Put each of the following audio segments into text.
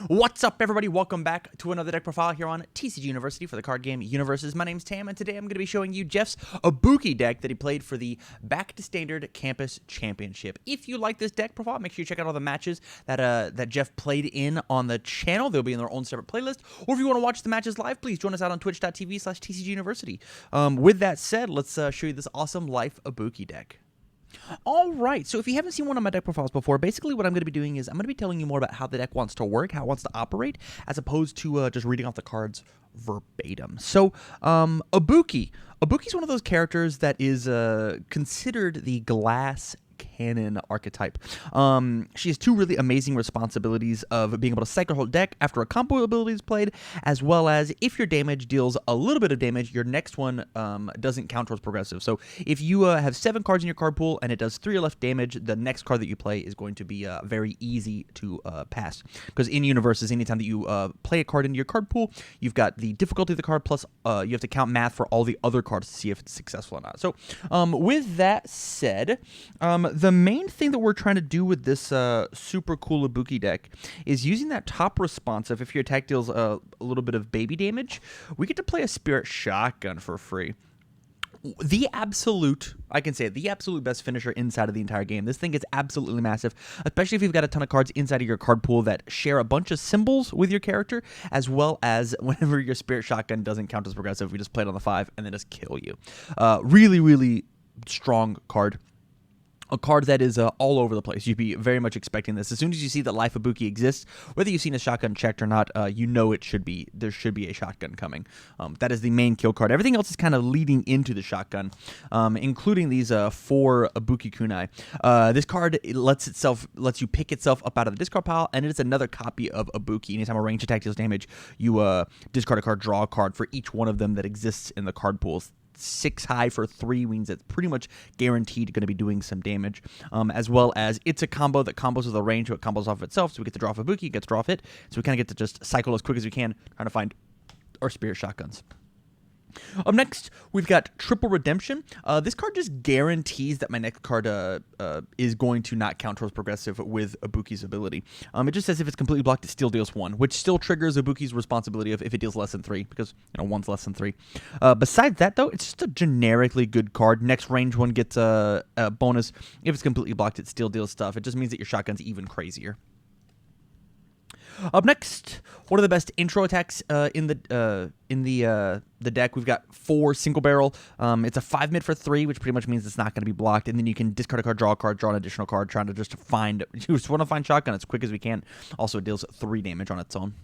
What's up, everybody? Welcome back to another deck profile here on TCG University for the card game UniVersus. My name's Tam, and today I'm going to be showing you Jeff's Ibuki deck that he played for the Back to Standard Campus Championship. If you like this deck profile, make sure you check out all the matches that Jeff played in on the channel. They'll be in their own separate playlist. Or if you want to watch the matches live, please join us out on twitch.tv/TCG University. With that said, let's show you this awesome Life Ibuki deck. All right, so if you haven't seen one of my deck profiles before, basically what I'm going to be doing is I'm going to be telling you more about how the deck wants to work, how it wants to operate, as opposed to just reading off the cards verbatim. So, Ibuki. Ibuki's one of those characters that is considered the glass cannon archetype. She has two really amazing responsibilities of being able to cycle her deck after a combo ability is played, as well as if your damage deals a little bit of damage, your next one doesn't count towards progressive. So if you have 7 cards in your card pool and it does 3 or less damage, the next card that you play is going to be very easy to pass. Because in UniVersus, anytime that you play a card into your card pool, you've got the difficulty of the card plus you have to count math for all the other cards to see if it's successful or not. So with that said, the main thing that we're trying to do with this super cool Ibuki deck is using that top responsive. If your attack deals a little bit of baby damage, we get to play a Spirit Shotgun for free. The absolute best finisher inside of the entire game. This thing is absolutely massive, especially if you've got a ton of cards inside of your card pool that share a bunch of symbols with your character, as well as whenever your Spirit Shotgun doesn't count as progressive, we just play it on the 5 and then just kill you. Really, really strong card. A card that is all over the place. You'd be very much expecting this. As soon as you see that Life Ibuki exists, whether you've seen a shotgun checked or not, you know there should be a shotgun coming. That is the main kill card. Everything else is kind of leading into the shotgun, including these 4 Ibuki Kunai. This card lets you pick itself up out of the discard pile, and it is another copy of Ibuki. Anytime a ranged attack deals damage, you discard a card, draw a card for each one of them that exists in the card pools. 6 high for 3 means it's pretty much guaranteed going to be doing some damage, as well as it's a combo that combos with a range, so it combos off itself, so we get to draw off Ibuki, gets to draw off it, so we kind of get to just cycle as quick as we can, trying to find our Spirit Shotguns. Up next, we've got Triple Redemption. This card just guarantees that my next card is going to not count towards progressive with Ibuki's ability. It just says if it's completely blocked, it still deals 1, which still triggers Ibuki's responsibility of if it deals less than 3, because 1's less than 3. Besides that, though, it's just a generically good card. Next range one gets a bonus. If it's completely blocked, it still deals stuff. It just means that your shotgun's even crazier. Up next, one of the best intro attacks in the deck. We've got 4 single barrel. It's a 5 mid for 3, which pretty much means it's not going to be blocked. And then you can discard a card, draw an additional card, trying to just want to find shotgun as quick as we can. Also, it deals 3 damage on its own.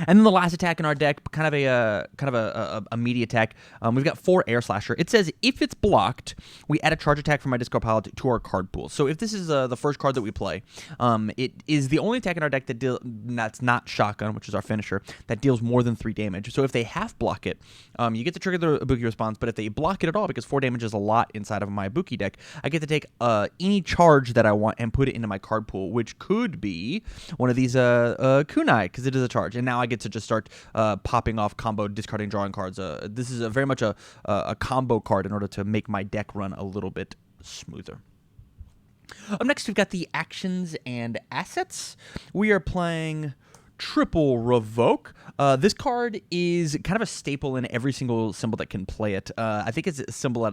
And then the last attack in our deck, kind of a meaty attack. We've got 4 Air Slasher. It says if it's blocked, we add a charge attack from my discard pile to our card pool. So if this is the first card that we play, it is the only attack in our deck that's not Shotgun, which is our finisher, that deals more than 3 damage. So if they half block it, you get to trigger the Ibuki response. But if they block it at all, because 4 damage is a lot inside of my Ibuki deck, I get to take any charge that I want and put it into my card pool, which could be one of these Kunai, because it is a charge. And now I get to just start popping off combo, discarding, drawing cards. This is very much a combo card in order to make my deck run a little bit smoother. Up next, we've got the actions and assets. We are playing Triple Revoke. This card is kind of a staple in every single symbol that can play it. I think it's a symbol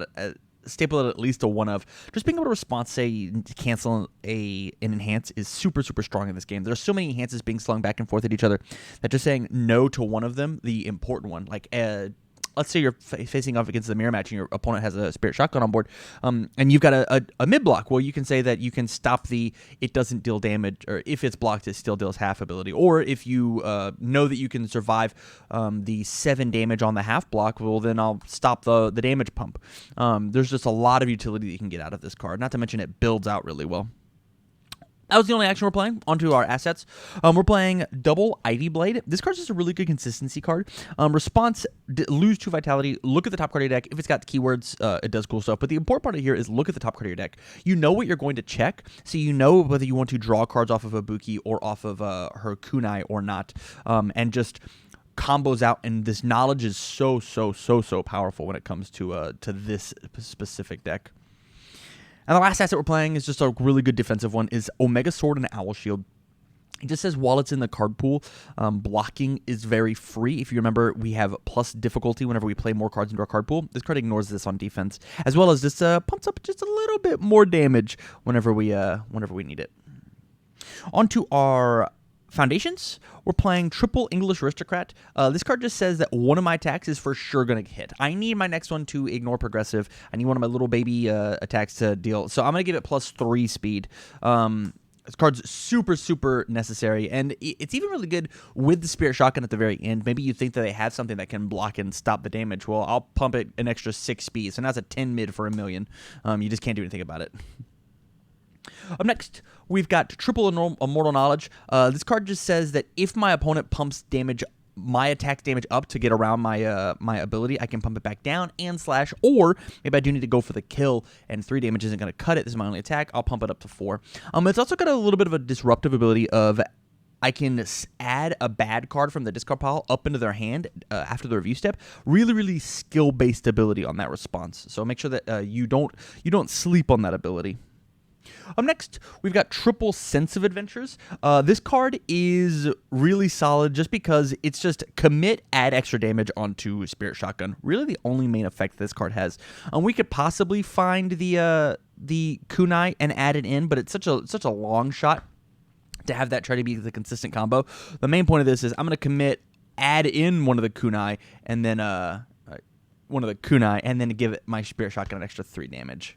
staple at least a 1 of. Just being able to respond, say, cancel an enhance is super, super strong in this game. There's so many enhances being slung back and forth at each other that just saying no to one of them, the important one, like let's say you're facing off against the mirror match and your opponent has a Spirit Shotgun on board, and you've got a mid block. Well, you can say that you can stop it doesn't deal damage, or if it's blocked, it still deals half ability. Or if you know that you can survive the 7 damage on the half block, well, then I'll stop the damage pump. There's just a lot of utility that you can get out of this card, not to mention it builds out really well. That was the only action we're playing. Onto our assets. We're playing Double Ivy Blade. This card's just a really good consistency card. Response, lose 2 vitality. Look at the top card of your deck. If it's got keywords, it does cool stuff. But the important part of here is look at the top card of your deck. You know what you're going to check, so you know whether you want to draw cards off of Ibuki or off of her Kunai or not. And just combos out, and this knowledge is so powerful when it comes to this specific deck. And the last asset we're playing is just a really good defensive one, is Omega Sword and Owl Shield. It just says while it's in the card pool, blocking is very free. If you remember, we have plus difficulty whenever we play more cards into our card pool. This card ignores this on defense, as well as this pumps up just a little bit more damage whenever we need it. On to our foundations. We're playing triple English Aristocrat. This card just says that one of my attacks is for sure going to hit. I need my next one to ignore progressive. I need one of my little baby attacks to deal. So I'm going to give it +3 speed. This card's super, super necessary, and it's even really good with the Spirit Shotgun at the very end. Maybe you think that they have something that can block and stop the damage. Well, I'll pump it an extra 6 speed, so now it's a 10 mid for 1,000,000. You just can't do anything about it. Up next, we've got triple Immortal Knowledge. This card just says that if my opponent pumps my attack damage up to get around my my ability, I can pump it back down and slash, or maybe I do need to go for the kill and 3 damage isn't going to cut it. This is my only attack. I'll pump it up to 4. It's also got a little bit of a disruptive ability of I can add a bad card from the discard pile up into their hand after the review step. Really, really skill-based ability on that response. So make sure that you don't sleep on that ability. Up next, we've got triple Sense of Adventures. This card is really solid just because it's just commit, add extra damage onto Spirit Shotgun. Really the only main effect this card has. We could possibly find the kunai and add it in, but it's such a long shot to have that try to be the consistent combo. The main point of this is I'm going to commit, add in one of the kunai, and then give it my Spirit Shotgun an extra 3 damage.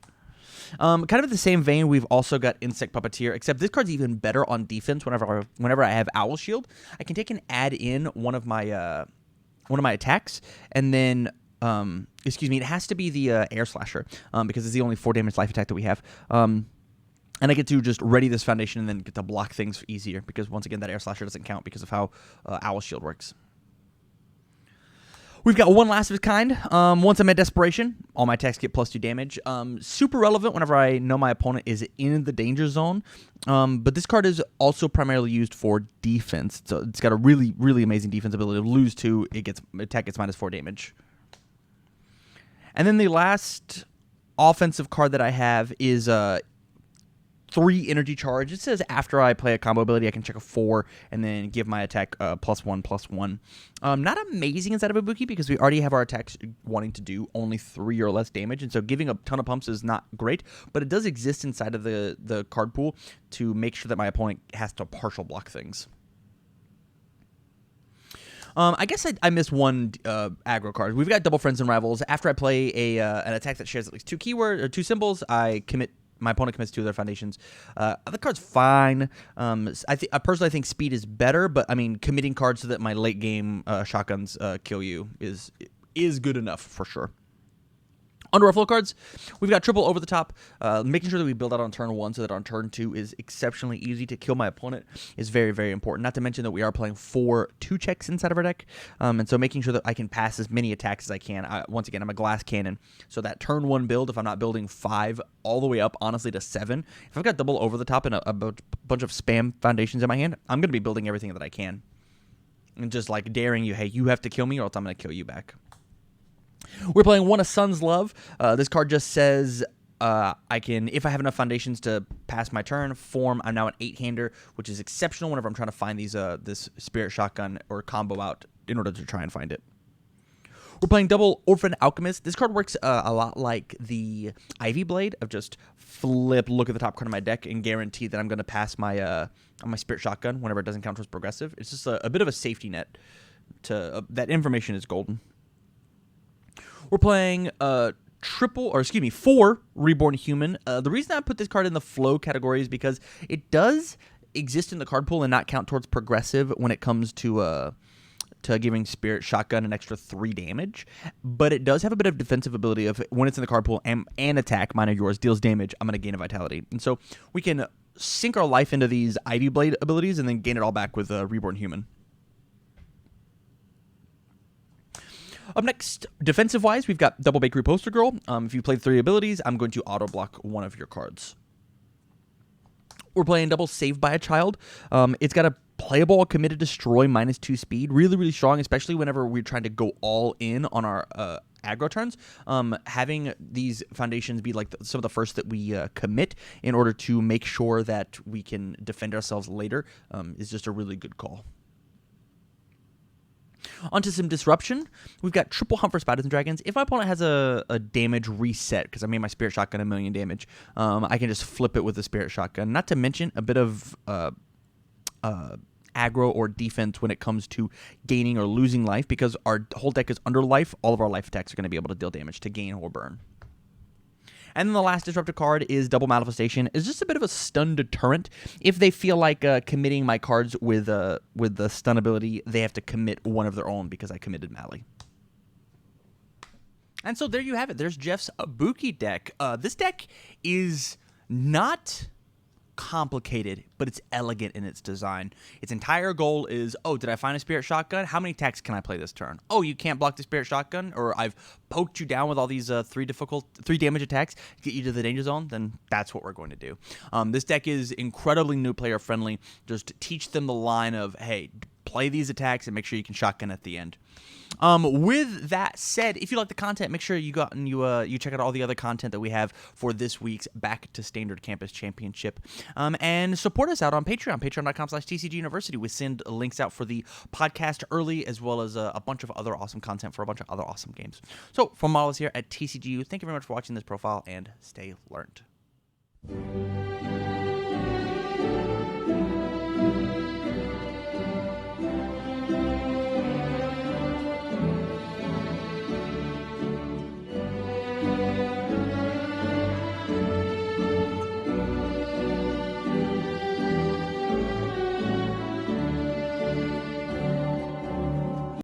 Kind of in the same vein, we've also got Insect Puppeteer, except this card's even better on defense. Whenever I have Owl Shield, I can take and add in one of my attacks, and then it has to be the Air Slasher because it's the only 4 damage life attack that we have. And I get to just ready this foundation and then get to block things easier because once again that Air Slasher doesn't count because of how Owl Shield works. We've got one last of its kind. Once I'm at Desperation, all my attacks get +2 damage. Super relevant whenever I know my opponent is in the danger zone. But this card is also primarily used for defense. So it's got a really, really amazing defense ability. To lose 2, attack gets -4 damage. And then the last offensive card that I have is 3 energy charge. It says after I play a combo ability, I can check a 4 and then give my attack +1/+1. Not amazing inside of Ibuki because we already have our attacks wanting to do only 3 or less damage, and so giving a ton of pumps is not great, but it does exist inside of the card pool to make sure that my opponent has to partial block things. I guess I missed one aggro card. We've got Double Friends and Rivals. After I play an attack that shares at least 2 keywords or 2 symbols, my opponent commits 2 of their foundations. The card's fine. I personally think speed is better, but I mean committing cards so that my late game shotguns kill you is good enough for sure. Under our flow cards, we've got triple Over the Top. Making sure that we build out on turn 1 so that on turn 2 is exceptionally easy to kill my opponent is very, very important. Not to mention that we are playing 4 2-checks inside of our deck, and so making sure that I can pass as many attacks as I can. Once again, I'm a glass cannon, so that turn 1 build, if I'm not building 5 all the way up, honestly, to 7, if I've got double Over the Top and a bunch of spam foundations in my hand, I'm going to be building everything that I can. And just like daring you, hey, you have to kill me or else I'm going to kill you back. We're playing One of Sun's Love. This card just says I can, if I have enough foundations to pass my turn, form. I'm now an 8-hander, which is exceptional whenever I'm trying to find this Spirit Shotgun or combo out in order to try and find it. We're playing double Orphan Alchemist. This card works a lot like the Ivy Blade of just look at the top card of my deck, and guarantee that I'm going to pass my my Spirit Shotgun whenever it doesn't count towards progressive. It's just a bit of a safety net. That information is golden. We're playing 4 Reborn Human. The reason I put this card in the flow category is because it does exist in the card pool and not count towards progressive when it comes to giving Spirit Shotgun an extra 3 damage. But it does have a bit of defensive ability of when it's in the card pool and attack, mine or yours, deals damage, I'm going to gain a vitality. And so we can sink our life into these Ivy Blade abilities and then gain it all back with Reborn Human. Up next, defensive-wise, we've got Double Bakery Poster Girl. If you played 3 abilities, I'm going to auto-block one of your cards. We're playing double Saved by a Child. It's got a playable Committed Destroy -2 speed. Really, really strong, especially whenever we're trying to go all in on our aggro turns, having these foundations be like some of the first that we commit in order to make sure that we can defend ourselves later is just a really good call. Onto some disruption. We've got triple Hump for Spiders and Dragons. If my opponent has a damage reset, because I made my Spirit Shotgun 1,000,000 damage, I can just flip it with the Spirit Shotgun. Not to mention a bit of aggro or defense when it comes to gaining or losing life, because our whole deck is under life. All of our life attacks are going to be able to deal damage to gain or burn. And then the last disruptive card is Double Manifestation. It's just a bit of a stun deterrent. If they feel like committing my cards with the stun ability, they have to commit one of their own because I committed Mally. And so there you have it. There's Jeff's Ibuki deck. This deck is not complicated, but it's elegant in its design. Its entire goal is, oh, did I find a Spirit Shotgun? How many attacks can I play this turn? Oh, you can't block the Spirit Shotgun? Or I've poked you down with all these 3 damage attacks to get you to the danger zone? Then that's what we're going to do. This deck is incredibly new player friendly. Just teach them the line of, hey, play these attacks and make sure you can shotgun at the end. With that said, if you like the content, make sure you go out and you check out all the other content that we have for this week's Back to Standard Campus Championship. And support us out on Patreon, patreon.com/TCGUniversity. We send links out for the podcast early, as well as a bunch of other awesome content for a bunch of other awesome games. So, from all of us here at TCGU, thank you very much for watching this profile, and stay learned.